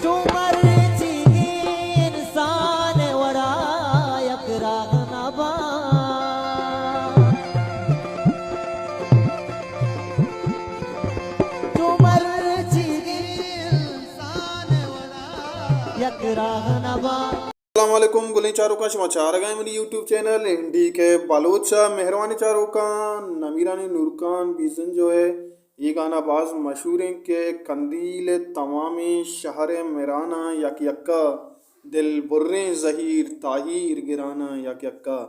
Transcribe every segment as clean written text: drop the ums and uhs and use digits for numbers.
चुमर चीगी इंसान वड़ा यकरा नबा चुमर चीगी इंसान वड़ा यकरा नबा। अस्सलामुअलैकुम गुलें चारों का समाचार गए मेरी यूट्यूब चैनल हिंदी के बालोचा मेहरबानी चारों का नमीरानी नूरकान बीजन जो है ये गाना बाज मशहूर है के कंदील तमामी शहर मेराना यक यक्का दिल बुर्रे जहीर ताहिर गिराना यक यक्का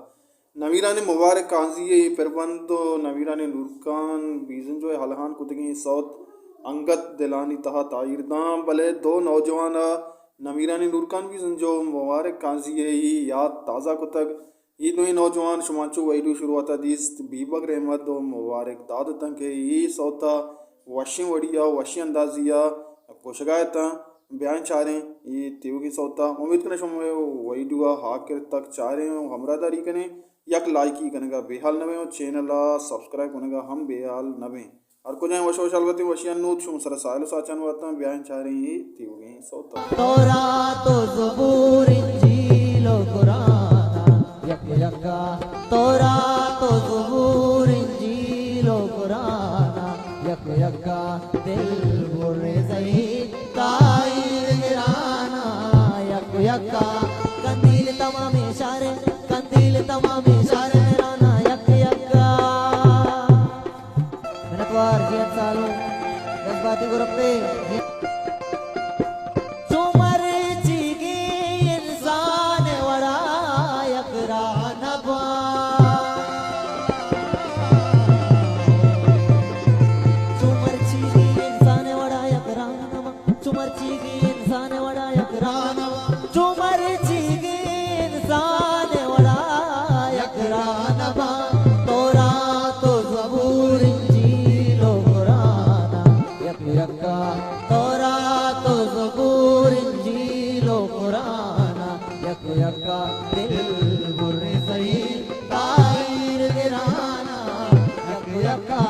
नवीरानी मुबारक काजी ये परबंद तो नवीरानी नूरकान बीजन जो है हलहान कुतगी सौत अंगत दिलानी तहा ताहिर दाम भले दो नौजवान नमीरानी नूरकान भी संजो मुबारक काजी है ही याद ताज़ा को तक ये दो नौजवान शुमाचू वैडू शुरुआत दिस बीबक रहमत दो मुबारक दाद तक है ये सौता वशी वड़िया वशी अंदाजिया पोशगायता बयान चाह रहे ये तेव की सौता उम्मीद करने शुमे वैडुआ हाकिर तक चाह रहे हैं हमरादारी करें यक लाइकी कनेगा बेहाल नवे चैनल सब्सक्राइब कनेगा हम बेहाल नवे और कुछ हैं वशो शलवती वशियन नूत शुम सर साइलो साचन वाता बयान चाह रही है तीवगी सौता तोरा तो ज़बूर इंजील कुरान यक यक्का तोरा तो ज़बूर इंजील कुरान यक यक्का दिल बुर्रे ज़ही ताहिर गिराना यक यक्का कंदील तमाम इशारे कंदील तमाम इशारे मेराना यक यक्का मेहनतवार जियत सालो जज्बाती को रखते चुमर चीगी इंसान वड़ा यकरा नबा चुमर चीगी इंसान वड़ा यकरा नबा चुमर चीगी इंसान वड़ा यकरा नबा चुमर चीगी इंसान वड़ा यकरा नबा तोरा तो ज़बूर इंजीलो कुरान यक यक्का तोरा तो ज़बूर इंजीलो कुरान यक यक्का दिल बुर्रे ज़ही ताहिर गिराना यक यक्का